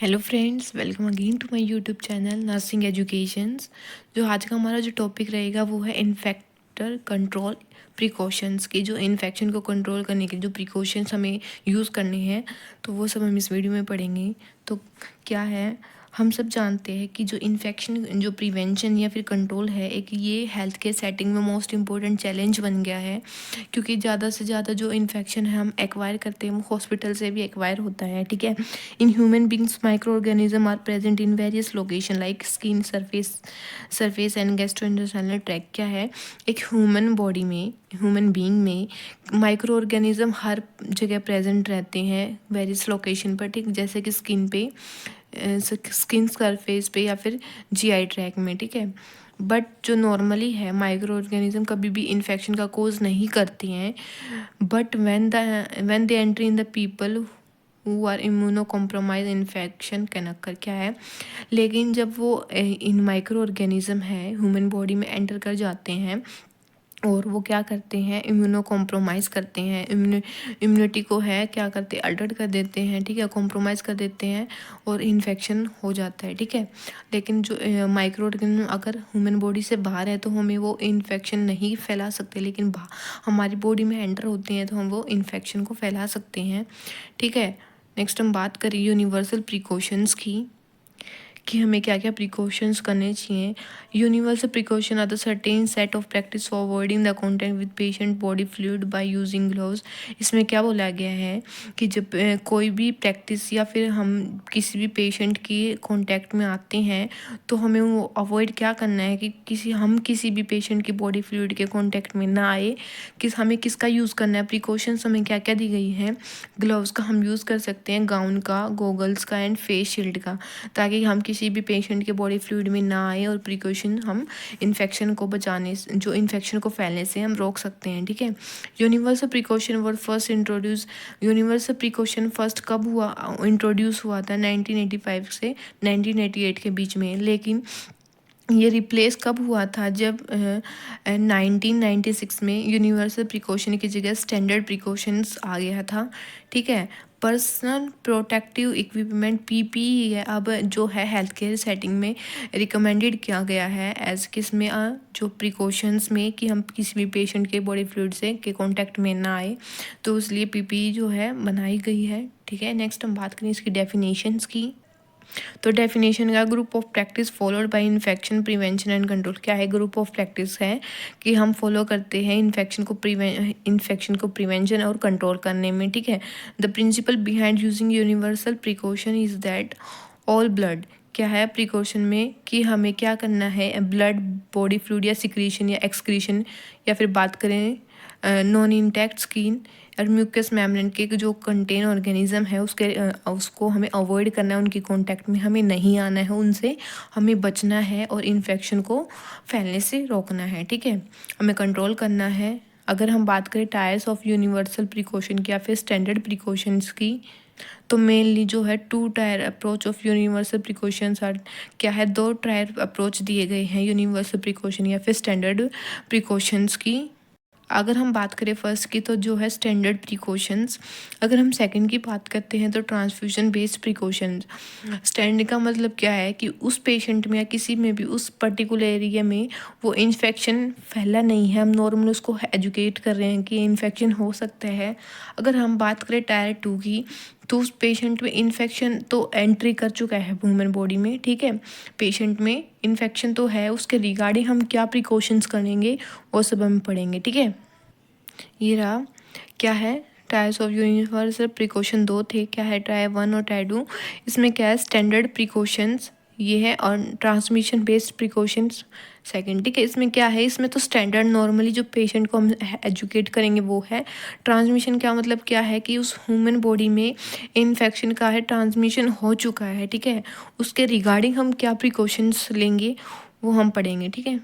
Hello friends, welcome again to my YouTube channel nursing educations. जो आज का हमारा जो टॉपिक रहेगा वो है इन्फेक्टर कंट्रोल प्रिकॉशंस की। जो इन्फेक्शन को कंट्रोल करने के जो प्रिकॉशंस हमें यूज़ करने हैं, तो वो सब हम इस वीडियो में पढ़ेंगे। तो क्या है, हम सब जानते हैं कि जो इन्फेक्शन जो प्रिवेंशन या फिर कंट्रोल है, एक ये हेल्थ केयर सेटिंग में मोस्ट इम्पोर्टेंट चैलेंज बन गया है। क्योंकि ज़्यादा से ज़्यादा जो इन्फेक्शन है हम एक्वायर करते हैं वो हॉस्पिटल से भी एक्वायर होता है, ठीक है। In human beings micro organism are present in various location like skin surface and gastrointestinal tract. क्या है, एक ह्यूमन बॉडी में, ह्यूमन बीइंग में माइक्रो ऑर्गेनिज्म हर जगह प्रेजेंट रहते हैं वेरियस लोकेशन पर, ठीक। जैसे कि स्किन पे, स्किन सरफेस पे या फिर जीआई ट्रैक में, ठीक है। बट जो नॉर्मली है माइक्रो ऑर्गेनिज्म कभी भी इन्फेक्शन का कोज नहीं करती हैं। But when they enter in the people who are immuno compromise infection can occur. क्या है, लेकिन जब वो इन माइक्रो ऑर्गेनिज्म है ह्यूमन बॉडी में एंटर कर जाते हैं और वो क्या करते हैं, इम्यूनो कॉम्प्रोमाइज़ करते हैं, इम्यूनिटी को है क्या करते हैं, अल्टर कर देते हैं, ठीक है, कॉम्प्रोमाइज़ कर देते हैं और इन्फेक्शन हो जाता है, ठीक है। लेकिन जो माइक्रो ऑर्गेनिज्म अगर ह्यूमन बॉडी से बाहर है तो हमें वो इन्फेक्शन नहीं फैला सकते, लेकिन हमारी बॉडी में एंटर होते हैं तो हम वो इन्फेक्शन को फैला सकते हैं, ठीक है। नेक्स्ट हम बात करें यूनिवर्सल प्रिकॉशंस की, कि हमें क्या क्या प्रिकॉशंस करने चाहिए। Universal precaution are the certain set of practice for avoiding the contact with patient body fluid by using gloves. इसमें क्या बोला गया है कि जब कोई भी प्रैक्टिस या फिर हम किसी भी पेशेंट की कॉन्टैक्ट में आते हैं तो हमें वो अवॉइड क्या करना है कि किसी भी पेशेंट की बॉडी फ्लूइड के कॉन्टैक्ट में ना आए। हमें किसका यूज़ करना है, प्रिकॉशंस हमें क्या क्या दी गई हैं। ग्लव्स का हम यूज़ कर सकते हैं, गाउन का, गोगल्स का एंड फेस शील्ड का, ताकि हम किसी भी पेशेंट के बॉडी फ्लूइड में ना आए और प्रिकॉशन हम इन्फेक्शन को बचाने, जो इन्फेक्शन को फैलने से हम रोक सकते हैं, ठीक है। यूनिवर्सल प्रिकॉशन वर first introduce, universal precaution first कब हुआ, इंट्रोड्यूस हुआ था 1985 से 1988 के बीच में। लेकिन ये रिप्लेस कब हुआ था, जब 1996 में यूनिवर्सल प्रिकॉशन की जगह स्टैंडर्ड प्रिकॉशंस आ गया था, ठीक है। पर्सनल प्रोटेक्टिव इक्विपमेंट पीपीई है अब जो है हेल्थ केयर सेटिंग में रिकमेंडेड किया गया है एज किस में, जो प्रिकॉशंस में कि हम किसी भी पेशेंट के बॉडी फ्लूइड से के कांटेक्ट में ना आए, तो इसलिए पीपीई जो है बनाई गई है, ठीक है। नेक्स्ट हम बात करें इसकी डेफिनेशंस की। तो डेफिनेशन का, group of practice followed by infection prevention and control. क्या है, ग्रुप ऑफ प्रैक्टिस है कि हम फॉलो करते हैं इन्फेक्शन को प्रिवेंशन और कंट्रोल करने में, ठीक है। The principle behind using universal precaution is that all blood, क्या है प्रिकॉशन में कि हमें क्या करना है, ब्लड, बॉडी फ्लूइड या सिक्रीशन या एक्सक्रीशन, या फिर बात करें नॉन इंटैक्ट स्किन और म्यूकस मेम्ब्रेन के जो कंटेन ऑर्गेनिज्म है उसको हमें अवॉइड करना है, उनकी कांटेक्ट में हमें नहीं आना है, उनसे हमें बचना है और इन्फेक्शन को फैलने से रोकना है, ठीक है, हमें कंट्रोल करना है। अगर हम बात करें टायर्स ऑफ यूनिवर्सल प्रिकॉशन की या फिर स्टैंडर्ड प्रिकॉशंस की, तो मेनली जो है 2 tier approach of universal precautions are, क्या है, 2 टायर अप्रोच दिए गए हैं यूनिवर्सल प्रिकॉशन या फिर स्टैंडर्ड प्रिकॉशंस की। अगर हम बात करें फर्स्ट की तो जो है स्टैंडर्ड प्रिकॉशंस, अगर हम सेकंड की बात करते हैं तो ट्रांसफ्यूजन बेस्ड प्रिकॉशंस। स्टैंडर्ड का मतलब क्या है कि उस पेशेंट में या किसी में भी उस पर्टिकुलर एरिया में वो इन्फेक्शन फैला नहीं है, हम नॉर्मल उसको एजुकेट कर रहे हैं कि इन्फेक्शन हो सकता है। अगर हम बात करें टायर 2 की, तो उस पेशेंट में इन्फेक्शन तो एंट्री कर चुका है ह्यूमन बॉडी में, ठीक है, पेशेंट में इन्फेक्शन तो है, उसके रिगार्डिंग हम क्या प्रिकॉशंस करेंगे वो सब हम पढ़ेंगे, ठीक है। ये रहा, क्या है, टायर्स ऑफ यूनिवर्सल प्रिकॉशन 2 थे, क्या है, टायर 1 और टायर 2। इसमें क्या है, स्टैंडर्ड प्रिकॉशंस ये है और ट्रांसमिशन बेस्ड प्रिकॉशंस सेकंड, ठीक है। इसमें क्या है, इसमें तो स्टैंडर्ड नॉर्मली जो पेशेंट को हम एजुकेट करेंगे वो है। ट्रांसमिशन क्या मतलब क्या है कि उस ह्यूमन बॉडी में इन्फेक्शन का है, ट्रांसमिशन हो चुका है, ठीक है, उसके रिगार्डिंग हम क्या प्रिकॉशंस लेंगे वो हम पढ़ेंगे, ठीक है।